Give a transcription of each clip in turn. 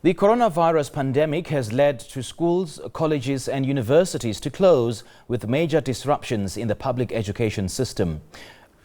The coronavirus pandemic has led to schools, colleges and universities to close, with major disruptions in the public education system.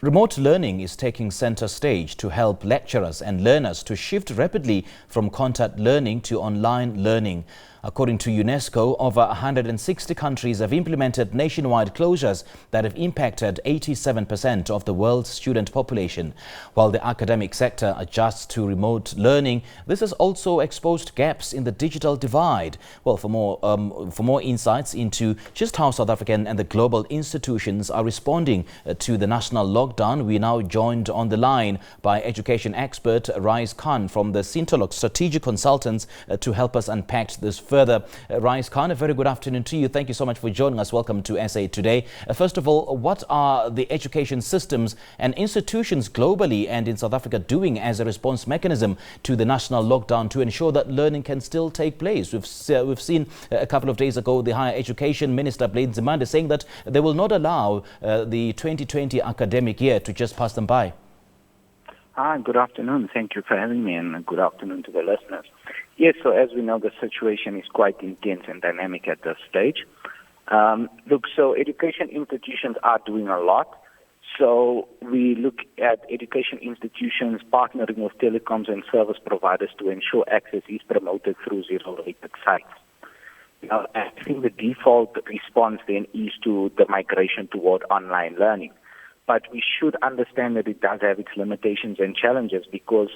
Remote learning is taking center stage to help lecturers and learners to shift rapidly from contact learning to online learning. According to UNESCO, over 160 countries have implemented nationwide closures that have impacted 87% of the world's student population. While the academic sector adjusts to remote learning, this has also exposed gaps in the digital divide. Well, for more insights into just how South African and the global institutions are responding to the national lockdown, we are now joined on the line by education expert Raees Khan from the Cintolox Strategic Consultants to help us unpack this further. Raees Khan, a very good afternoon to you. Thank you so much for joining us. Welcome to SA Today. First of all, what are the education systems and institutions globally and in South Africa doing as a response mechanism to the national lockdown to ensure that learning can still take place? We've seen a couple of days ago the Higher Education Minister, Blade Nzimande, saying that they will not allow the 2020 academic year to just pass them by. Hi, good afternoon. Thank you for having me, and good afternoon to the listeners. Yes, so as we know, the situation is quite intense and dynamic at this stage. So education institutions are doing a lot. So we look at education institutions partnering with telecoms and service providers to ensure access is promoted through zero-rated sites. Now, I think the default response then is to the migration toward online learning. But we should understand that it does have its limitations and challenges, because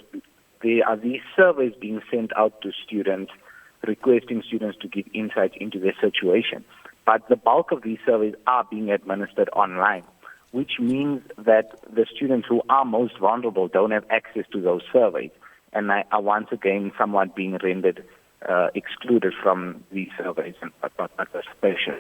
there are these surveys being sent out to students, requesting students to give insights into their situation. But the bulk of these surveys are being administered online, which means that the students who are most vulnerable don't have access to those surveys, and are once again somewhat being rendered excluded from these surveys and participation.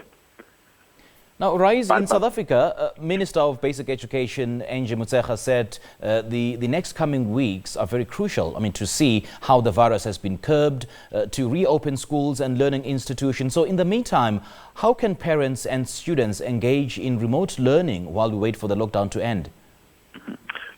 Now, Raees, in South Africa, Minister of Basic Education, Angie Motshekga, said the next coming weeks are very crucial, to see how the virus has been curbed, to reopen schools and learning institutions. So in the meantime, how can parents and students engage in remote learning while we wait for the lockdown to end?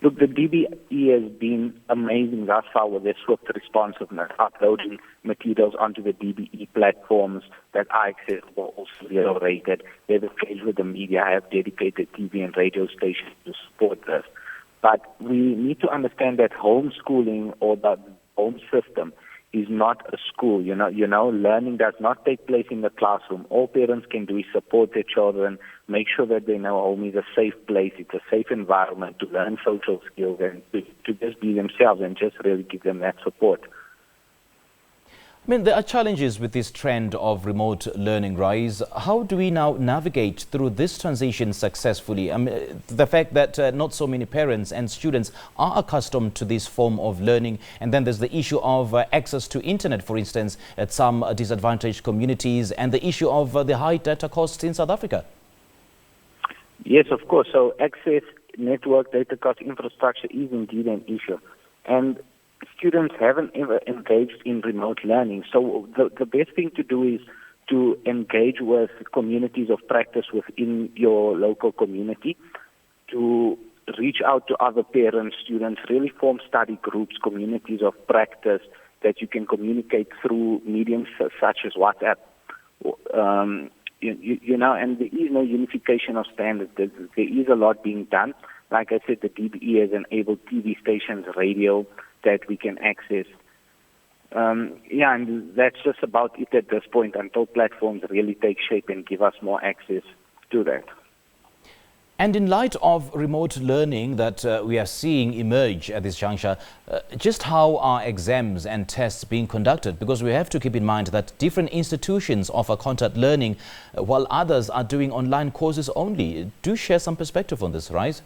Look, the DBE has been amazing thus far with their swift responsiveness, uploading materials onto the DBE platforms that are accessible, also zero-rated. They've engaged with the media, have dedicated TV and radio stations to support this. But we need to understand that homeschooling, or the home system, is not a school. Learning does not take place in the classroom. All parents can do is support their children, make sure that they know home is a safe place, it's a safe environment to learn social skills and to just be themselves and just really give them that support. There are challenges with this trend of remote learning, Raees. How do we now navigate through this transition successfully? The fact that not so many parents and students are accustomed to this form of learning, and then there's the issue of access to internet, for instance, at some disadvantaged communities, and the issue of the high data costs in South Africa. Yes, of course. So access, network, data cost, infrastructure is indeed an issue. And students haven't ever engaged in remote learning. So the best thing to do is to engage with communities of practice within your local community, to reach out to other parents, students, really form study groups, communities of practice that you can communicate through mediums such as WhatsApp. And there is no unification of standards. There is a lot being done. Like I said, the DBE has enabled TV stations, radio, that we can access. And that's just about it at this point, until platforms really take shape and give us more access to that. And in light of remote learning that we are seeing emerge at this juncture, just how are exams and tests being conducted? Because we have to keep in mind that different institutions offer contact learning while others are doing online courses only. Do share some perspective on this, Raees.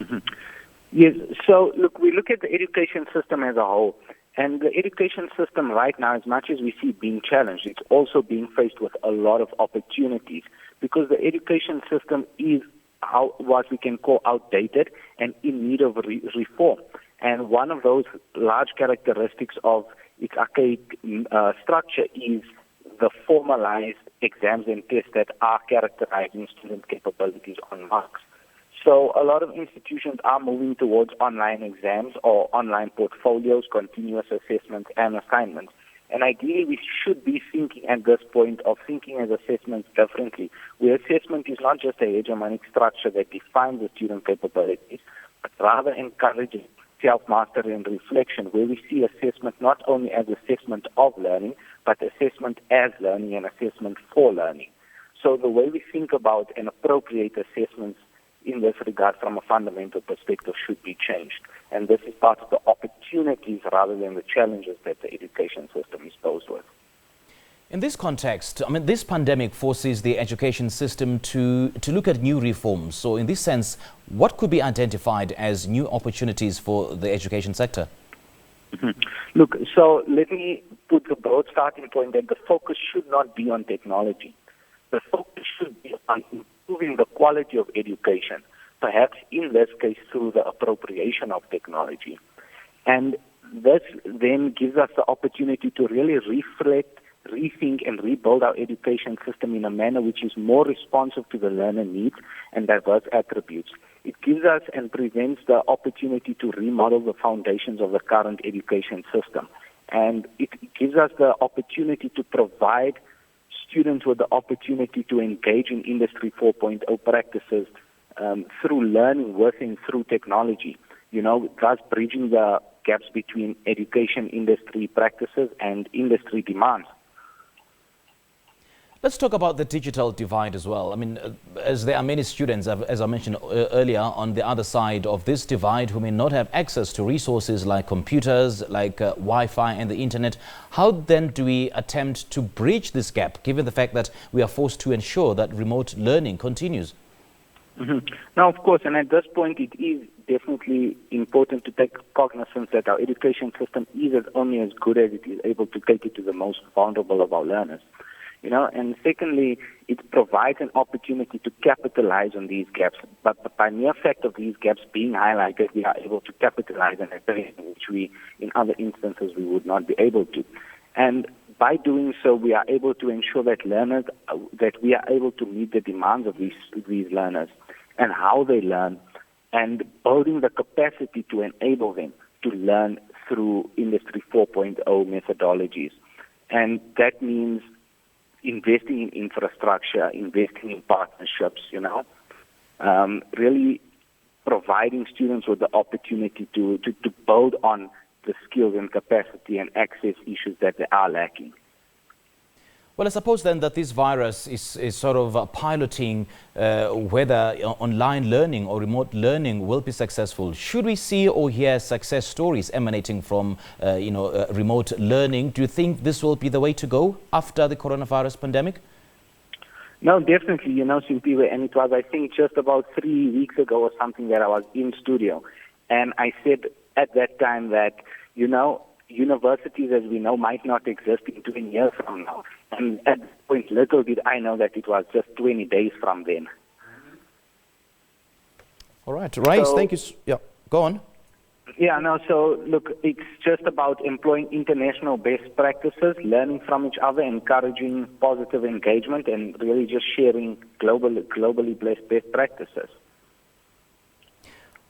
Yes, so look, we look at the education system as a whole, and the education system right now, as much as we see it being challenged, it's also being faced with a lot of opportunities, because the education system is what we can call outdated and in need of reform. And one of those large characteristics of its archaic structure is the formalized exams and tests that are characterizing student capabilities on marks. So a lot of institutions are moving towards online exams or online portfolios, continuous assessments and assignments. And ideally, we should be thinking at this point of thinking as assessments differently, where assessment is not just a hegemonic structure that defines the student capabilities, but rather encourages self-mastery and reflection, where we see assessment not only as assessment of learning, but assessment as learning and assessment for learning. So the way we think about and appropriate assessments in this regard from a fundamental perspective should be changed. And this is part of the opportunities rather than the challenges that the education system is posed with. In this context, I mean, this pandemic forces the education system to look at new reforms. So in this sense, what could be identified as new opportunities for the education sector? Look, so let me put the broad starting point that the focus should not be on technology. The focus should be on improving the quality of education, perhaps in this case through the appropriation of technology. And this then gives us the opportunity to really reflect, rethink and rebuild our education system in a manner which is more responsive to the learner needs and diverse attributes. It gives us and presents the opportunity to remodel the foundations of the current education system. And it gives us the opportunity to provide students with the opportunity to engage in Industry 4.0 practices through learning with and through technology, thus bridging the gaps between education industry practices and industry demands. Let's talk about the digital divide as well. I mean, as there are many students, as I mentioned earlier, on the other side of this divide who may not have access to resources like computers, like Wi-Fi and the internet. How then do we attempt to bridge this gap, given the fact that we are forced to ensure that remote learning continues? Now, of course, and at this point, it is definitely important to take cognizance that our education system is only as good as it is able to take it to the most vulnerable of our learners. And secondly, it provides an opportunity to capitalize on these gaps. But by mere fact of these gaps being highlighted, we are able to capitalize on it, which in other instances we would not be able to. And by doing so, we are able to ensure that we are able to meet the demands of these learners and how they learn, and building the capacity to enable them to learn through Industry 4.0 methodologies. And that means investing in infrastructure, investing in partnerships, really providing students with the opportunity to build on the skills and capacity and access issues that they are lacking. Well, I suppose then that this virus is sort of piloting whether online learning or remote learning will be successful. Should we see or hear success stories emanating from, remote learning? Do you think this will be the way to go after the coronavirus pandemic? No, definitely, Simpiwe, and it was, I think, just about 3 weeks ago or something that I was in studio. And I said at that time that, universities, as we know, might not exist in 20 years from now. And at this point, little did I know that it was just 20 days from then. All right. Raees, thank you. Yeah, go on. Yeah, no, so look, it's just about employing international best practices, learning from each other, encouraging positive engagement, and really just sharing globally best practices.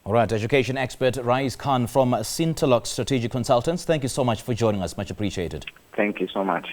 All right, education expert Raees Khan from Cintolox Strategic Consultants. Thank you so much for joining us. Much appreciated. Thank you so much.